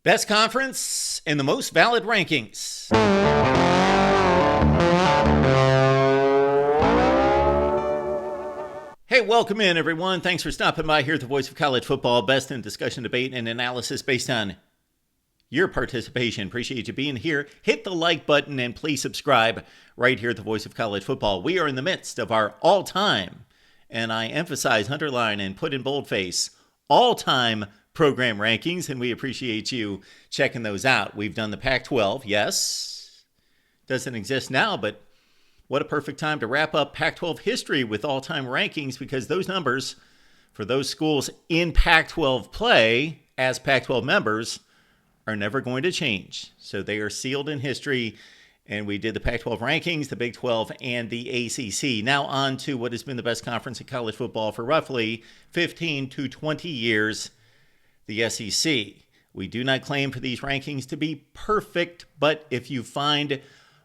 Best conference and the most valid rankings. Hey, welcome in, everyone. Thanks for stopping by here at the Voice of College Football. Best in discussion, debate, and analysis based on your participation. Appreciate you being here. Hit the like button and please subscribe right here at the Voice of College Football. We are in the midst of our all-time, and I emphasize, underline, and put in boldface, all-time program rankings, and we appreciate you checking those out. We've done the Pac-12, yes. Doesn't exist now, but what a perfect time to wrap up Pac-12 history with all-time rankings, because those numbers for those schools in Pac-12 play as Pac-12 members are never going to change. So they are sealed in history, and we did the Pac-12 rankings, the Big 12, and the ACC. Now on to what has been the best conference in college football for roughly 15 to 20 years, the SEC. We do not claim for these rankings to be perfect, but if you find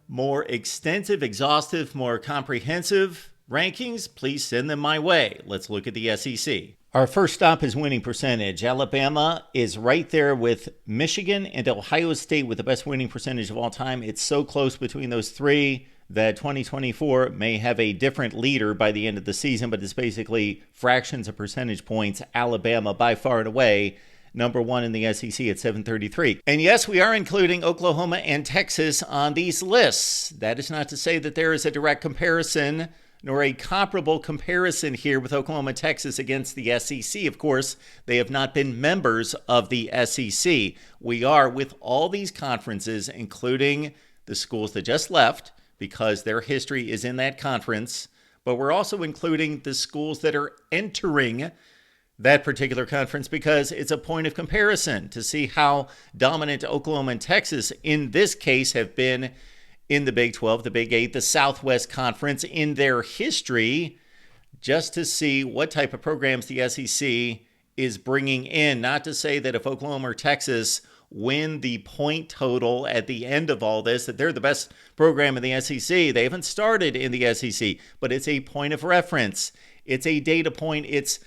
more extensive, exhaustive, more comprehensive rankings, please send them my way. Let's look at the SEC. Our first stop is winning percentage. Alabama is right there with Michigan and Ohio State with the best winning percentage of all time. It's so close between those three that 2024 may have a different leader by the end of the season, but it's basically fractions of percentage points. Alabama by far and away number one in the SEC at 733. And yes, we are including Oklahoma and Texas on these lists. That is not to say that there is a direct comparison nor a comparable comparison here with Oklahoma and Texas against the SEC. Of course, they have not been members of the SEC. We are, with all these conferences, including the schools that just left, because their history is in that conference, but we're also including the schools that are entering that particular conference because it's a point of comparison to see how dominant Oklahoma and Texas in this case have been in the Big 12, the Big 8, the Southwest Conference in their history, just to see what type of programs the SEC is bringing in. Not to say that if Oklahoma or Texas win the point total at the end of all this, that they're the best program in the SEC. They haven't started in the SEC, but it's a point of reference. It's a data point. It's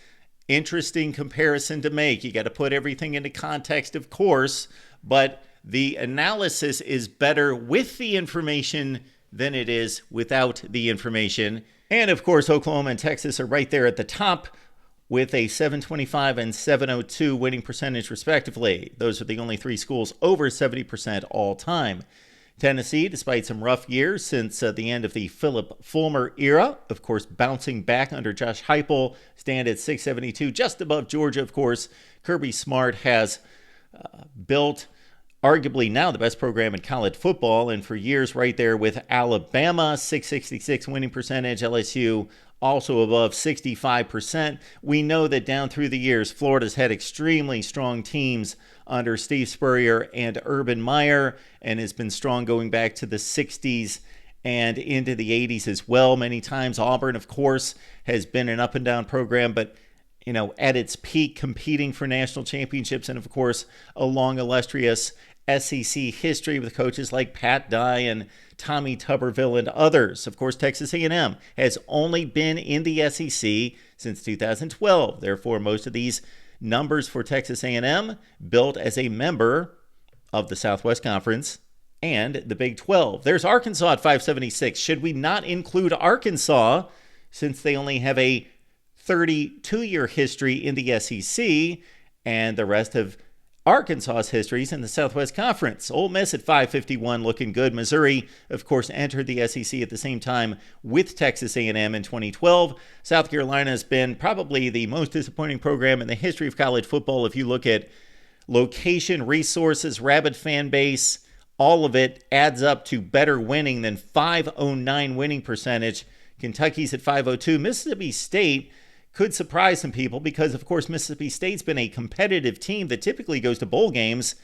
interesting comparison to make. You got to put everything into context, of course, but the analysis is better with the information than it is without the information. And of course, Oklahoma and Texas are right there at the top with a 725 and 702 winning percentage respectively. Those are the only three schools over 70% all time. Tennessee, despite some rough years since the end of the Philip Fulmer era, of course, bouncing back under Josh Heupel, stand at 672, just above Georgia, of course. Kirby Smart has built arguably now the best program in college football, and for years right there with Alabama, 666 winning percentage, LSU also above 65%. We know that down through the years, Florida's had extremely strong teams under Steve Spurrier and Urban Meyer, and has been strong going back to the 60s and into the 80s as well. Many times Auburn, of course, has been an up and down program, but at its peak competing for national championships, and of course a long illustrious SEC history with coaches like Pat Dye and Tommy Tuberville and others. Of course, Texas A&M has only been in the SEC since 2012. Therefore, most of these numbers for Texas A&M built as a member of the Southwest Conference and the Big 12. There's Arkansas at 576. Should we not include Arkansas since they only have a 32-year history in the SEC and the rest of Arkansas's histories in the Southwest Conference? Ole Miss at 551 looking good. Missouri, of course, entered the SEC at the same time with Texas A&M in 2012. South Carolina has been probably the most disappointing program in the history of college football. If you look at location, resources, rabid fan base, all of it adds up to better winning than 509 winning percentage. Kentucky's at 502. Mississippi State could surprise some people because, of course, Mississippi State's been a competitive team that typically goes to bowl games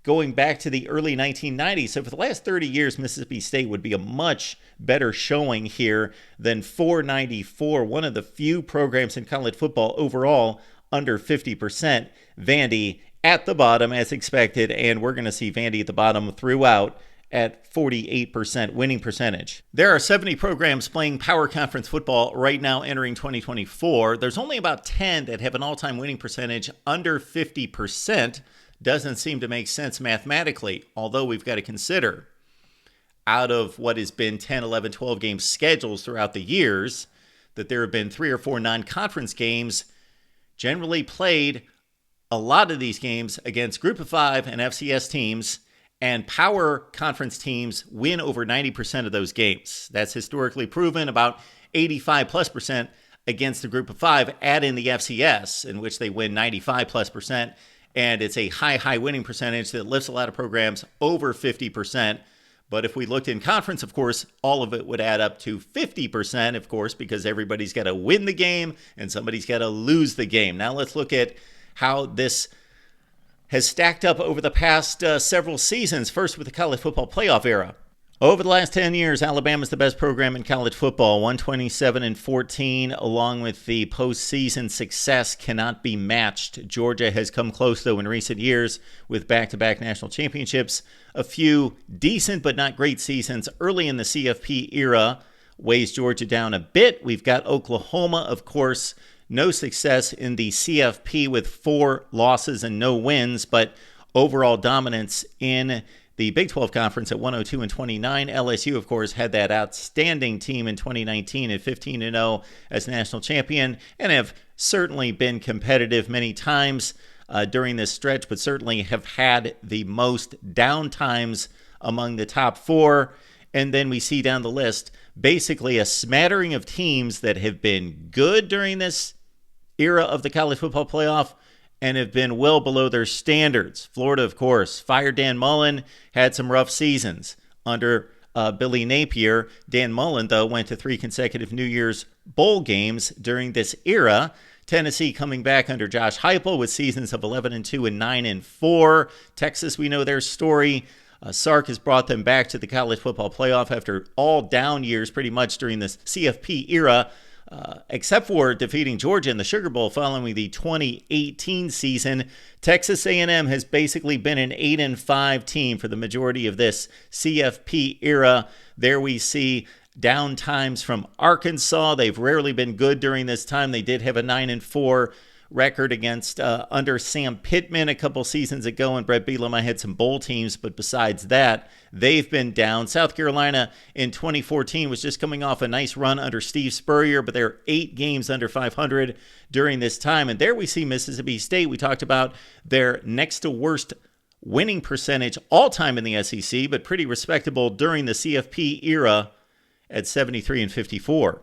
going back to the early 1990s. So for the last 30 years, Mississippi State would be a much better showing here than 494, one of the few programs in college football overall under 50%. Vandy at the bottom as expected, and we're going to see Vandy at the bottom throughout at 48% winning percentage. There are 70 programs playing Power Conference football right now entering 2024. There's only about 10 that have an all-time winning percentage under 50%. doesn't seem to make sense mathematically, although we've got to consider out of what has been 10, 11, 12 game schedules throughout the years, that there have been 3 or 4 non-conference games generally played, a lot of these games against Group of 5 and FCS teams, and power conference teams win over 90% of those games. That's historically proven, about 85+% against the Group of 5. Add in the FCS, in which they win 95+%, and it's a high winning percentage that lifts a lot of programs over 50%. But if we looked in conference, of course, all of it would add up to 50%, of course, because everybody's got to win the game and somebody's got to lose the game. Now let's look at how this has stacked up over the past several seasons, first with the college football playoff era. Over the last 10 years, Alabama's the best program in college football, 127-14, along with the postseason success cannot be matched. Georgia has come close, though, in recent years with back-to-back national championships. A few decent but not great seasons early in the CFP era weighs Georgia down a bit. We've got Oklahoma, of course, no success in the CFP with 4 losses and no wins, but overall dominance in the Big 12 Conference at 102-29. LSU, of course, had that outstanding team in 2019 at 15-0 as national champion, and have certainly been competitive many times during this stretch, but certainly have had the most down times among the top 4. And then we see down the list basically a smattering of teams that have been good during this era of the college football playoff and have been well below their standards. Florida, of course, fired Dan Mullen, had some rough seasons under Billy Napier. Dan Mullen, though, went to 3 consecutive New Year's Bowl games during this era. Tennessee coming back under Josh Heupel with seasons of 11-2 and 9-4. Texas, we know their story. Sark has brought them back to the college football playoff after all down years pretty much during this CFP era. Except for defeating Georgia in the Sugar Bowl following the 2018 season. Texas A&M has basically been an 8-5 team for the majority of this CFP era. There we see down times from Arkansas. They've rarely been good during this time. They did have a 9-4 record against under Sam Pittman a couple seasons ago, and Brett Bielema had some bowl teams, but besides that, they've been down. South Carolina in 2014 was just coming off a nice run under Steve Spurrier, but they're 8 games under 500 during this time. And there we see Mississippi State. We talked about their next to worst winning percentage all time in the SEC, but pretty respectable during the CFP era at 73-54.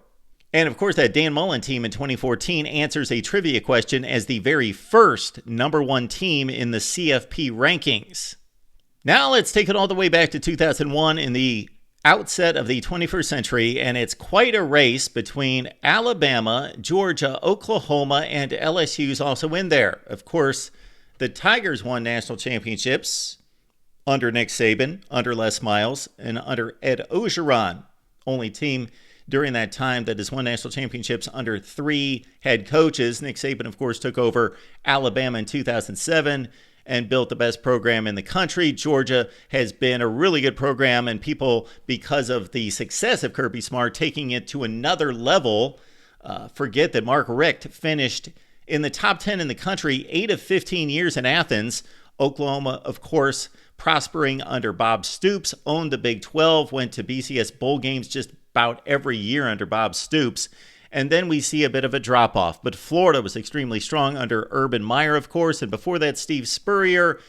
And of course, that Dan Mullen team in 2014 answers a trivia question as the very first number 1 team in the CFP rankings. Now let's take it all the way back to 2001 in the outset of the 21st century, and it's quite a race between Alabama, Georgia, Oklahoma, and LSU's also in there. Of course, the Tigers won national championships under Nick Saban, under Les Miles, and under Ed Orgeron. Only team during that time that has won national championships under 3 head coaches. Nick Saban, of course, took over Alabama in 2007 and built the best program in the country. Georgia has been a really good program, and people, because of the success of Kirby Smart, taking it to another level, forget that Mark Richt finished in the top 10 in the country 8 of 15 years in Athens. Oklahoma, of course, prospering under Bob Stoops, owned the Big 12, went to BCS bowl games just about every year under Bob Stoops. And then we see a bit of a drop-off. But Florida was extremely strong under Urban Meyer, of course, and before that, Steve Spurrier.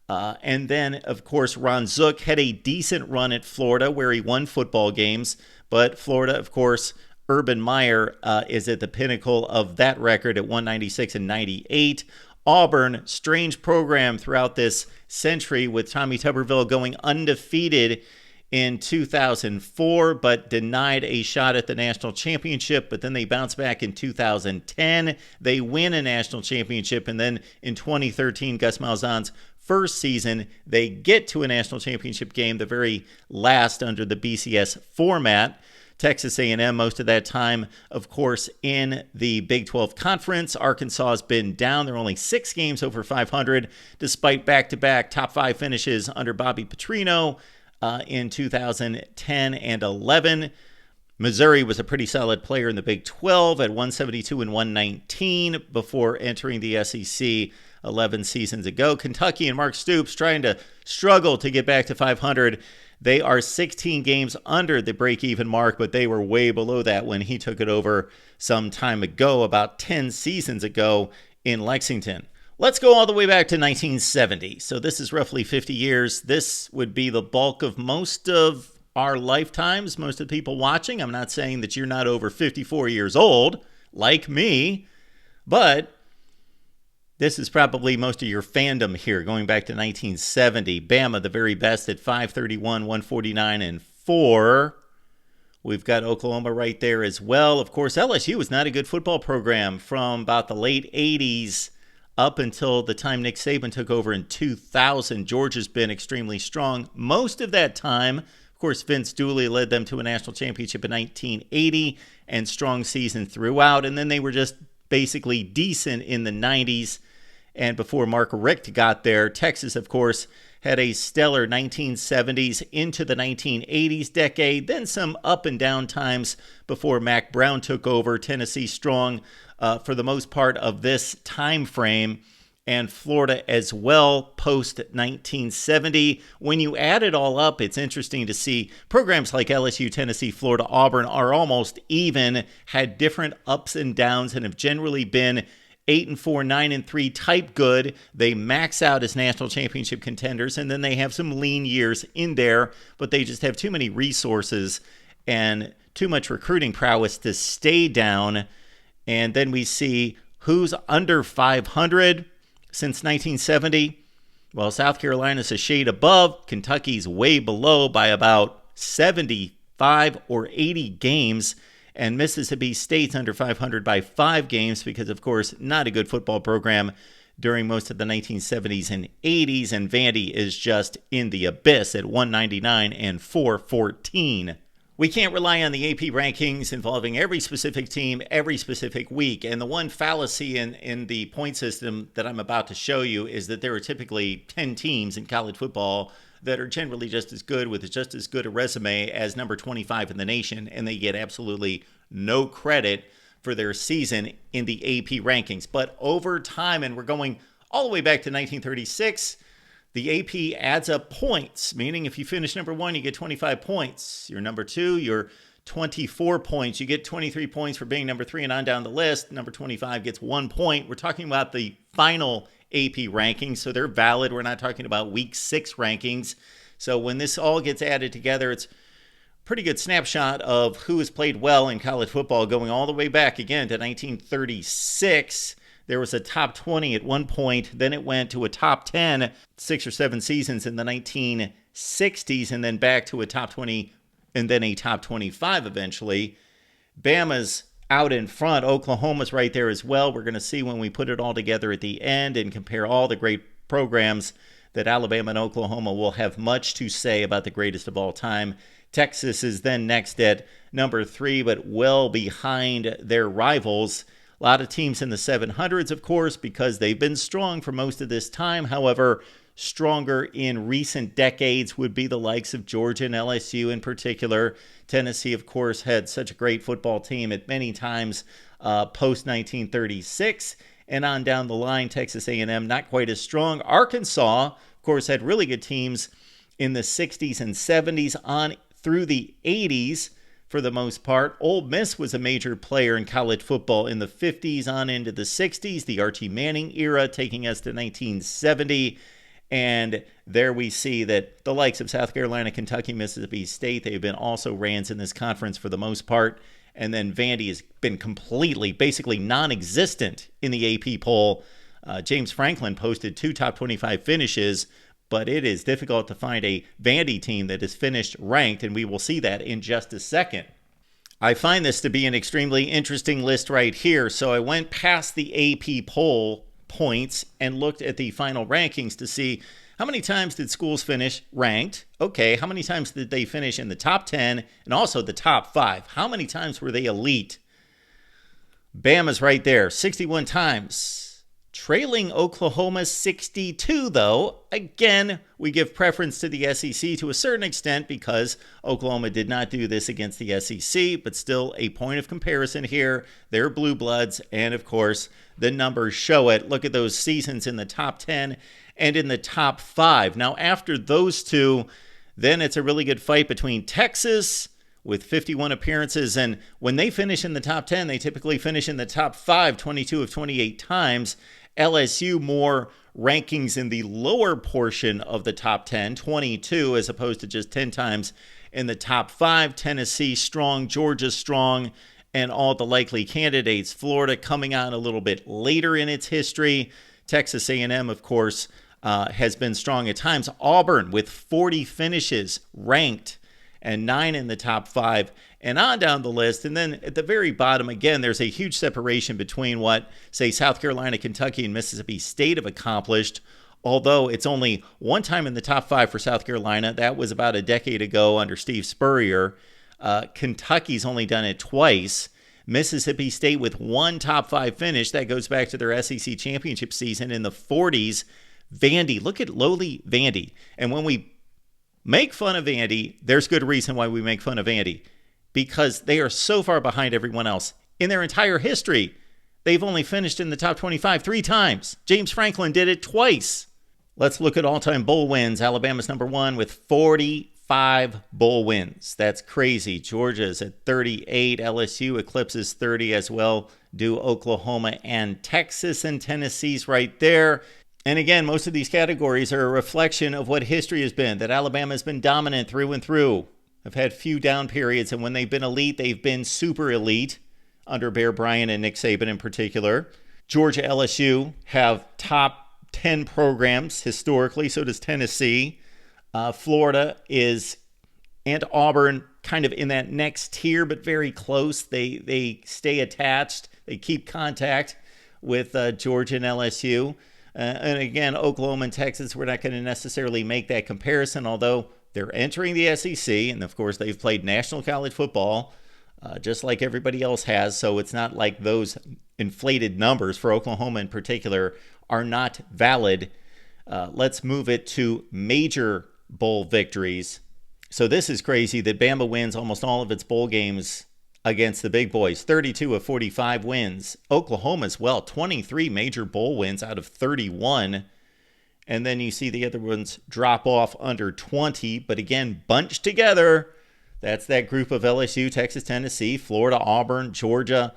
And then, of course, Ron Zook had a decent run at Florida where he won football games. But Florida, of course, Urban Meyer is at the pinnacle of that record at 196 and 98. Auburn, strange program throughout this century with Tommy Tuberville going undefeated in 2004, but denied a shot at the national championship. But then they bounced back in 2010. They win a national championship. And then in 2013, Gus Malzahn's first season, they get to a national championship game, the very last under the BCS format. Texas A&M most of that time, of course, in the Big 12 Conference. Arkansas has been down. They're only 6 games over 500, despite back-to-back top 5 finishes under Bobby Petrino in 2010 and 11. Missouri was a pretty solid player in the Big 12 at 172 and 119 before entering the SEC 11 seasons ago. Kentucky and Mark Stoops trying to struggle to get back to 500. They are 16 games under the break-even mark, but they were way below that when he took it over some time ago, about 10 seasons ago in Lexington. Let's go all the way back to 1970. So this is roughly 50 years. This would be the bulk of most of our lifetimes, most of the people watching. I'm not saying that you're not over 54 years old, like me, but this is probably most of your fandom here, going back to 1970. Bama, the very best at 531, 149, and 4. We've got Oklahoma right there as well. Of course, LSU was not a good football program from about the late 80s up until the time Nick Saban took over in 2000. Georgia's been extremely strong most of that time. Of course, Vince Dooley led them to a national championship in 1980 and strong season throughout. And then they were just basically decent in the 90s. And before Mark Richt got there, Texas, of course, had a stellar 1970s into the 1980s decade. Then some up and down times before Mac Brown took over. Tennessee strong for the most part of this time frame, and Florida as well post-1970. When you add it all up, it's interesting to see programs like LSU, Tennessee, Florida, Auburn are almost even, had different ups and downs, and have generally been 8-4, 9-3 type good. They max out as national championship contenders, and then they have some lean years in there, but they just have too many resources and too much recruiting prowess to stay down. And then we see who's under 500 since 1970. Well, South Carolina's a shade above. Kentucky's way below by about 75 or 80 games. And Mississippi State's under 500 by 5 games because, of course, not a good football program during most of the 1970s and 80s. And Vandy is just in the abyss at 199 and 414. We can't rely on the AP rankings involving every specific team every specific week. And the one fallacy in the point system that I'm about to show you is that there are typically 10 teams in college football that are generally just as good with just as good a resume as number 25 in the nation, and they get absolutely no credit for their season in the AP rankings. But over time, and we're going all the way back to 1936, the AP adds up points, meaning if you finish number 1, you get 25 points. You're number 2, you're 24 points. You get 23 points for being number 3 and on down the list. Number 25 gets 1 point. We're talking about the final AP rankings, so they're valid. We're not talking about week 6 rankings. So when this all gets added together, it's a pretty good snapshot of who has played well in college football going all the way back again to 1936. There was a top 20 at one point. Then it went to a top 10, 6 or 7 seasons in the 1960s, and then back to a top 20 and then a top 25 eventually. Bama's out in front. Oklahoma's right there as well. We're going to see when we put it all together at the end and compare all the great programs that Alabama and Oklahoma will have much to say about the greatest of all time. Texas is then next at number 3, but well behind their rivals. A lot of teams in the 700s, of course, because they've been strong for most of this time. However, stronger in recent decades would be the likes of Georgia and LSU in particular. Tennessee, of course, had such a great football team at many times post-1936. And on down the line, Texas A&M not quite as strong. Arkansas, of course, had really good teams in the 60s and 70s on through the 80s. For the most part, Ole Miss was a major player in college football in the 50s on into the 60s, the Archie Manning era, taking us to 1970. And there we see that the likes of South Carolina, Kentucky, Mississippi State, they've been also rans in this conference for the most part. And then Vandy has been completely, basically non-existent in the AP poll. James Franklin posted 2 top 25 finishes, but it is difficult to find a Vandy team that is finished ranked, and we will see that in just a second. I find this to be an extremely interesting list right here, so I went past the AP poll points and looked at the final rankings to see how many times did schools finish ranked. Okay, how many times did they finish in the top 10 and also the top 5? How many times were they elite? Bama's right there, 61 times. trailing Oklahoma 62, though. Again, we give preference to the SEC to a certain extent because Oklahoma did not do this against the SEC, but still a point of comparison here. They're blue bloods, and of course, the numbers show it. Look at those seasons in the top 10 and in the top 5. Now, after those two, then it's a really good fight between Texas with 51 appearances, and when they finish in the top 10, they typically finish in the top 5 22 of 28 times. LSU more rankings in the lower portion of the top 10, 22 as opposed to just 10 times in the top 5. Tennessee strong, Georgia strong, and all the likely candidates. Florida coming on a little bit later in its history. Texas A&M, of course, has been strong at times. Auburn with 40 finishes ranked and 9 in the top 5, and on down the list. And then at the very bottom, again, there's a huge separation between what, say, South Carolina, Kentucky, and Mississippi State have accomplished, although it's only one time in the top 5 for South Carolina. That was about a decade ago under Steve Spurrier. Kentucky's only done it twice. Mississippi State with one top 5 finish. That goes back to their SEC championship season in the 40s. Vandy, look at lowly Vandy. And when we make fun of Vandy, there's good reason why we make fun of Vandy, because they are so far behind everyone else. In their entire history, they've only finished in the top 25 3 times. James Franklin did it twice. Let's look at all-time bowl wins. Alabama's number 1 with 45 bowl wins. That's crazy. Georgia's at 38. LSU eclipses 30 as well. Do Oklahoma and Texas, and Tennessee's right there. And again, most of these categories are a reflection of what history has been, that Alabama has been dominant through and through. Have had few down periods, and when they've been elite, they've been super elite under Bear Bryant and Nick Saban in particular. Georgia, LSU have top 10 programs historically, so does Tennessee. Florida is, and Auburn, kind of in that next tier, but very close. They stay attached. They keep contact with Georgia and LSU. And again, Oklahoma and Texas, we're not going to necessarily make that comparison, although they're entering the SEC. And of course, they've played national college football just like everybody else has. So it's not like those inflated numbers for Oklahoma in particular are not valid. Let's move it to major bowl victories. So this is crazy that Bama wins almost all of its bowl games against the big boys. 32 of 45 wins. Oklahoma as well, 23 major bowl wins out of 31. And then you see the other ones drop off under 20, but again, bunched together. That's that group of LSU, Texas, Tennessee, Florida, Auburn, Georgia.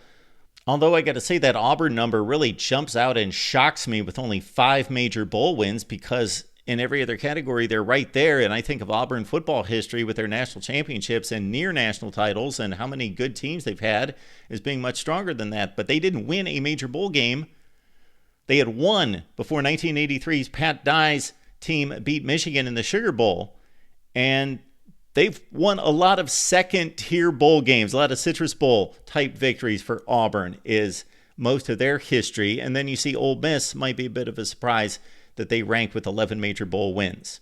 Although I got to say that Auburn number really jumps out and shocks me with only 5 major bowl wins, because in every other category, they're right there. And I think of Auburn football history with their national championships and near national titles and how many good teams they've had as being much stronger than that. But they didn't win a major bowl game. They had won before 1983's Pat Dye's team beat Michigan in the Sugar Bowl. And they've won a lot of second-tier bowl games, a lot of Citrus Bowl type victories for Auburn is most of their history. And then you see Ole Miss might be a bit of a surprise that they rank with 11 major bowl wins.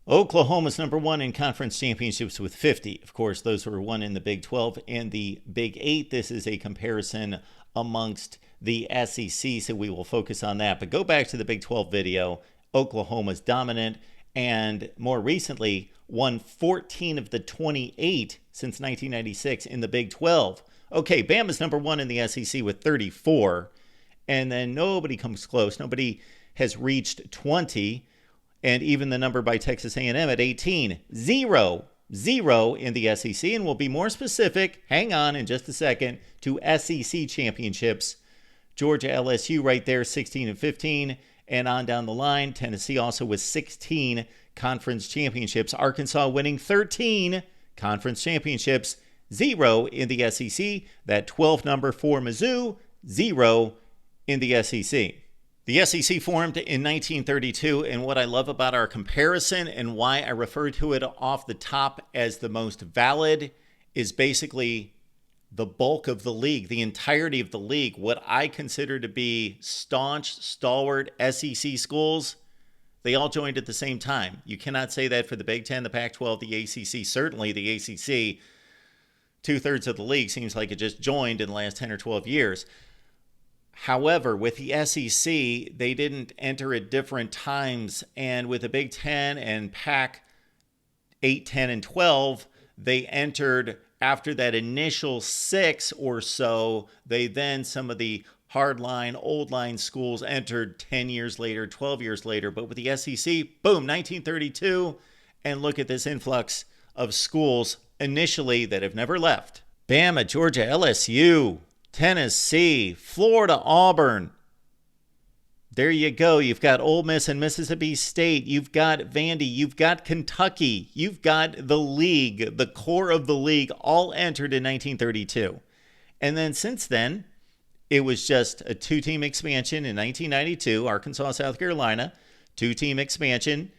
Oklahoma's number 1 in conference championships with 50. Of course, those were won in the Big 12 and the Big 8. This is a comparison amongst the SEC, so we will focus on that. But go back to the Big 12 video. Oklahoma's dominant, and more recently won 14 of the 28 since 1996 in the Big 12. Okay, Bama's number 1 in the SEC with 34, and then nobody comes close. Nobody has reached 20, and even the number by Texas A&M at 18. Zero in the SEC, and we'll be more specific, hang on in just a second, to SEC championships. Georgia, LSU right there, 16 and 15, and on down the line. Tennessee also with 16 conference championships. Arkansas winning 13 conference championships. 0 in the SEC. That 12 number for Mizzou. 0 in the SEC. The SEC formed in 1932, and what I love about our comparison and why I refer to it off the top as the most valid is basically the bulk of the league, the entirety of the league, what I consider to be staunch, stalwart SEC schools, they all joined at the same time. You cannot say that for the Big Ten, the Pac-12, the ACC. Certainly the ACC, 2/3 of the league seems like it just joined in the last 10 or 12 years. However, with the SEC, they didn't enter at different times. And with the Big Ten and Pac 8, 10, and 12, they entered after that initial 6 or so. Some of the hardline, old line schools entered 10 years later, 12 years later. But with the SEC, boom, 1932. And look at this influx of schools initially that have never left. Bama, Georgia, LSU, Tennessee, Florida, Auburn. There you go. You've got Ole Miss and Mississippi State. You've got Vandy. You've got Kentucky. You've got the league, the core of the league, all entered in 1932. And then since then, it was just a 2-team expansion in 1992, Arkansas, South Carolina. 2-team expansion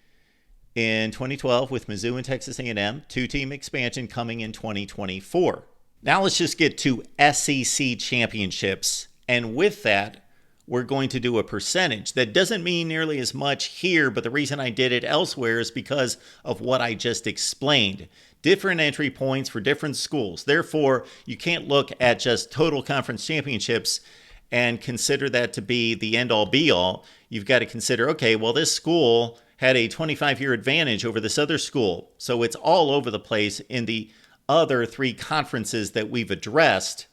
in 2012 with Mizzou and Texas A&M. 2-team expansion coming in 2024. Now let's just get to SEC championships. And with that, we're going to do a percentage. That doesn't mean nearly as much here, but the reason I did it elsewhere is because of what I just explained. Different entry points for different schools. Therefore, you can't look at just total conference championships and consider that to be the end-all be-all. You've got to consider, okay, well, this school had a 25-year advantage over this other school. So it's all over the place in the other 3 conferences that we've addressed,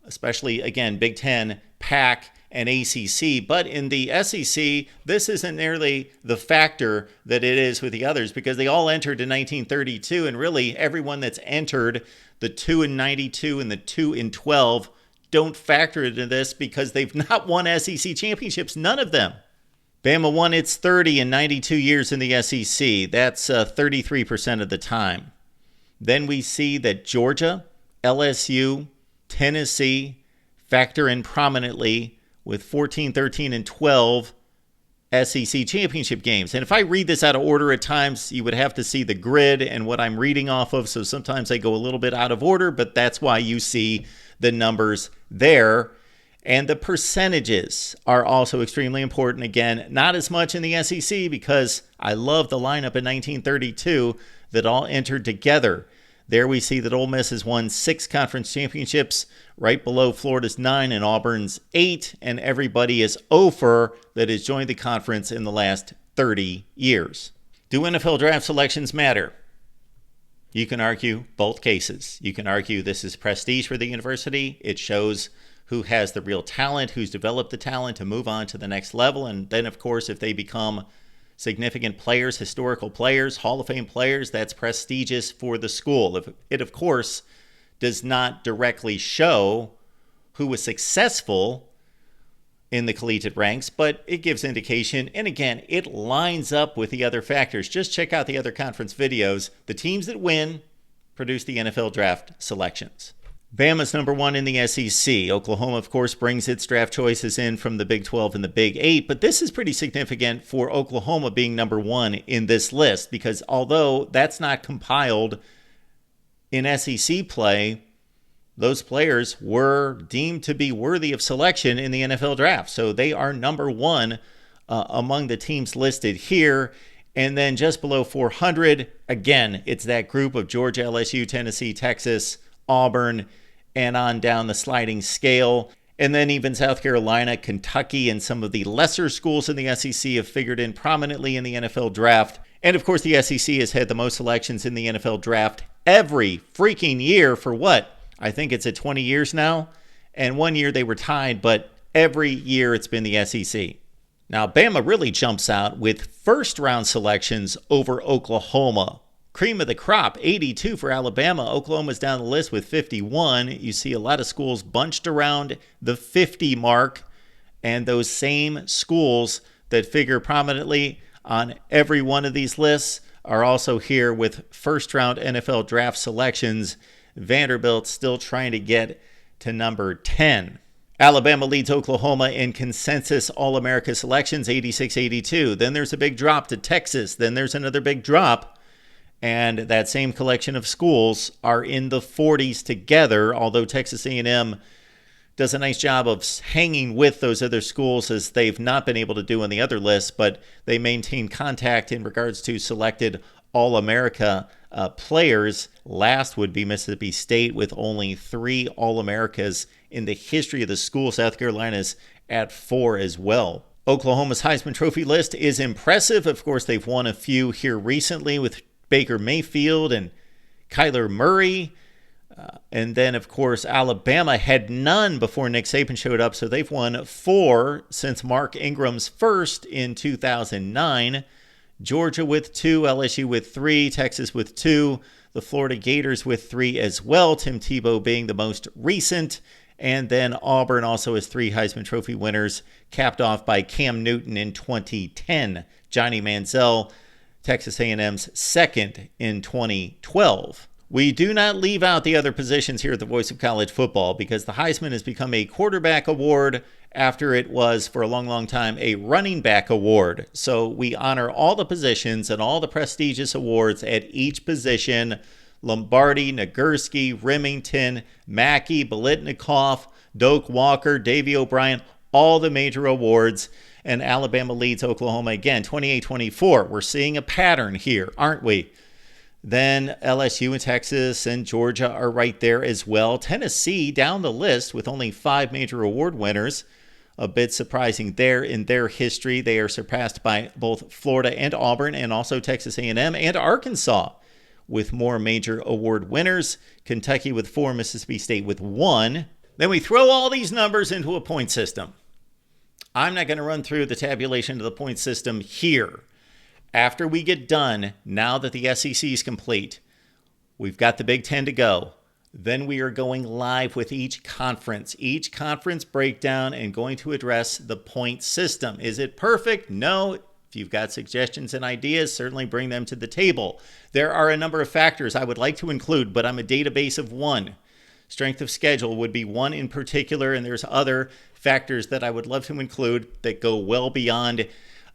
especially, again, Big Ten, Pac, and ACC. But in the SEC, this isn't nearly the factor that it is with the others because they all entered in 1932, and really everyone that's entered, the 2 in 92 and the 2 in 12, don't factor into this because they've not won SEC championships, none of them. Bama won its 30 in 92 years in the SEC. That's 33% of the time. Then we see that Georgia, LSU, Tennessee factor in prominently with 14, 13, and 12 SEC championship games. And if I read this out of order at times, you would have to see the grid and what I'm reading off of. So sometimes I go a little bit out of order, but that's why you see the numbers there. And the percentages are also extremely important. Again, not as much in the SEC because I love the lineup in 1932 that all entered together. There we see that Ole Miss has won 6 conference championships, right below Florida's 9 and Auburn's 8, and everybody is over that has joined the conference in the last 30 years. Do NFL draft selections matter? You can argue both cases. You can argue this is prestige for the university. It shows who has the real talent, who's developed the talent to move on to the next level. And then, of course, if they become significant players, historical players, Hall of Fame players, that's prestigious for the school. It, of course, does not directly show who was successful in the collegiate ranks, but it gives indication. And again, it lines up with the other factors. Just check out the other conference videos. The teams that win produce the NFL draft selections. Bama's number 1 in the SEC. Oklahoma, of course, brings its draft choices in from the Big 12 and the Big 8, but this is pretty significant for Oklahoma being number 1 in this list because although that's not compiled in SEC play, those players were deemed to be worthy of selection in the NFL draft. So they are number 1 among the teams listed here. And then just below 400, again, it's that group of Georgia, LSU, Tennessee, Texas, Auburn, and on down the sliding scale. And then even South Carolina, Kentucky, and some of the lesser schools in the SEC have figured in prominently in the NFL draft. And of course, the SEC has had the most selections in the NFL draft every freaking year for what? I think it's at 20 years now. And one year they were tied, but every year it's been the SEC. Now, Bama really jumps out with first-round selections over Oklahoma. Cream of the crop, 82 for Alabama. Oklahoma's down the list with 51. You see a lot of schools bunched around the 50 mark, and those same schools that figure prominently on every one of these lists are also here with first-round NFL draft selections. Vanderbilt still trying to get to number 10. Alabama leads Oklahoma in consensus All-America selections, 86-82. Then there's a big drop to Texas. Then there's another big drop. And that same collection of schools are in the 40s together, although Texas A&M does a nice job of hanging with those other schools as they've not been able to do on the other lists, but they maintain contact in regards to selected All-America players. Last would be Mississippi State with only 3 All-Americas in the history of the school. South Carolina's at 4 as well. Oklahoma's Heisman Trophy list is impressive. Of course, they've won a few here recently with Baker Mayfield and Kyler Murray. And then, of course, Alabama had none before Nick Saban showed up, so they've won 4 since Mark Ingram's first in 2009. Georgia with 2, LSU with 3, Texas with 2, the Florida Gators with 3 as well, Tim Tebow being the most recent. And then Auburn also has 3 Heisman Trophy winners, capped off by Cam Newton in 2010. Johnny Manziel, Texas A&M's second in 2012. We do not leave out the other positions here at the Voice of College Football because the Heisman has become a quarterback award after it was, for a long, long time, a running back award. So we honor all the positions and all the prestigious awards at each position. Lombardi, Nagurski, Remington, Mackey, Biletnikoff, Doak Walker, Davey O'Brien, all the major awards. And Alabama leads Oklahoma again, 28-24. We're seeing a pattern here, aren't we? Then LSU and Texas and Georgia are right there as well. Tennessee down the list with only 5 major award winners. A bit surprising there in their history. They are surpassed by both Florida and Auburn and also Texas A&M and Arkansas with more major award winners. Kentucky with 4, Mississippi State with 1. Then we throw all these numbers into a point system. I'm not going to run through the tabulation of the point system here. After we get done, now that the SEC is complete, we've got the Big Ten to go. Then we are going live with each conference breakdown, and going to address the point system. Is it perfect? No. If you've got suggestions and ideas, certainly bring them to the table. There are a number of factors I would like to include, but I'm a database of 1. Strength of schedule would be 1 in particular, and there's other factors that I would love to include that go well beyond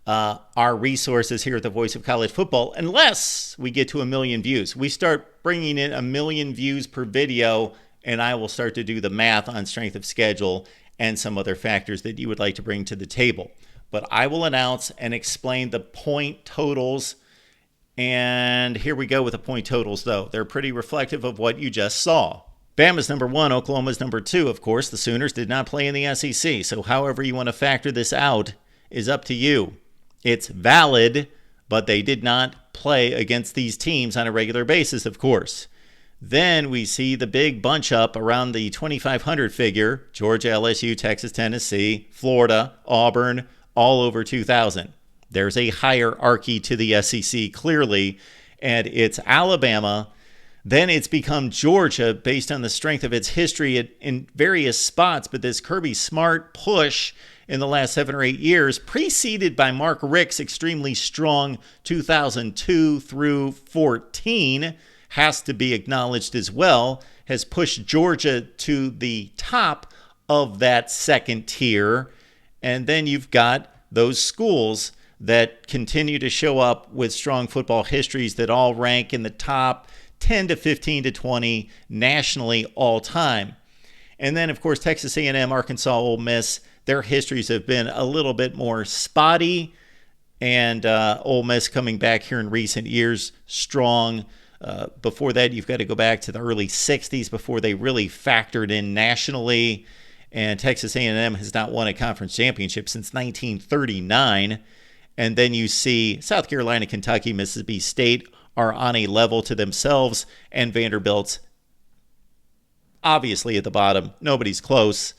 our resources here at the Voice of College Football, unless we get to 1 million views. We start bringing in 1 million views per video, and I will start to do the math on strength of schedule and some other factors that you would like to bring to the table. But I will announce and explain the point totals, and here we go with the point totals, though. They're pretty reflective of what you just saw. Bama's number 1, Oklahoma's number 2. Of course, the Sooners did not play in the SEC, so however you want to factor this out is up to you. It's valid, but they did not play against these teams on a regular basis, of course. Then we see the big bunch up around the 2,500 figure. Georgia, LSU, Texas, Tennessee, Florida, Auburn, all over 2,000. There's a hierarchy to the SEC, clearly, and it's Alabama. Then it's become Georgia based on the strength of its history in various spots, but this Kirby Smart push in the last 7 or 8 years, preceded by Mark Richt's extremely strong 2002 through 14, has to be acknowledged as well, has pushed Georgia to the top of that second tier. And then you've got those schools that continue to show up with strong football histories that all rank in the top 10 to 15 to 20 nationally all time. And then, of course, Texas A&M, Arkansas, Ole Miss, their histories have been a little bit more spotty, and Ole Miss coming back here in recent years strong. Before that, you've got to go back to the early 60s before they really factored in nationally. And Texas A&M has not won a conference championship since 1939. And then you see South Carolina, Kentucky, Mississippi State are on a level to themselves, and Vanderbilt's obviously at the bottom. Nobody's close.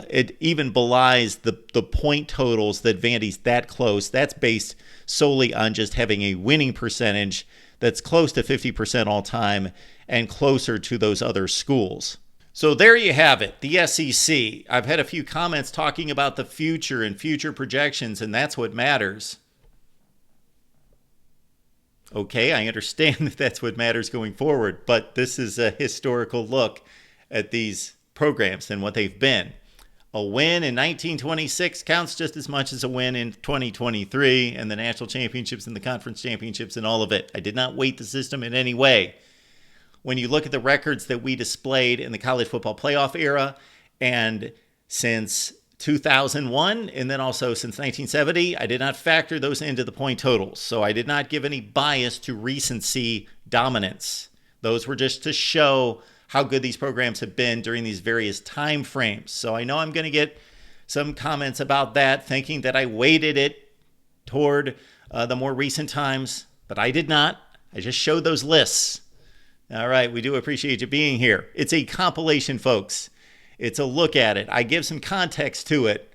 It even belies the point totals that Vandy's that close. That's based solely on just having a winning percentage that's close to 50% all time and closer to those other schools. So there you have it, the SEC. I've had a few comments talking about the future and future projections, and that's what matters. Okay, I understand that that's what matters going forward, but this is a historical look at these programs and what they've been. A win in 1926 counts just as much as a win in 2023 and the national championships and the conference championships and all of it. I did not weight the system in any way. When you look at the records that we displayed in the college football playoff era and since 2001, and then also since 1970, I did not factor those into the point totals. So I did not give any bias to recency dominance. Those were just to show how good these programs have been during these various time frames. So I know I'm going to get some comments about that, thinking that I weighted it toward the more recent times, but I did not. I just showed those lists. All right, we do appreciate you being here. It's a compilation, folks. It's a look at it. I give some context to it.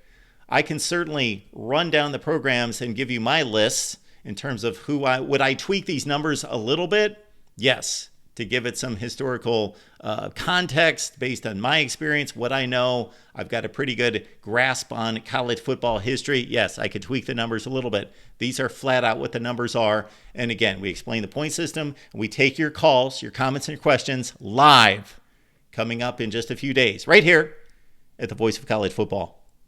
I can certainly run down the programs and give you my lists in terms of would I tweak these numbers a little bit? Yes, to give it some historical context based on my experience, what I know. I've got a pretty good grasp on college football history. Yes, I could tweak the numbers a little bit. These are flat out what the numbers are. And again, we explain the point system. We take your calls, your comments, and your questions live coming up in just a few days right here at the Voice of College Football.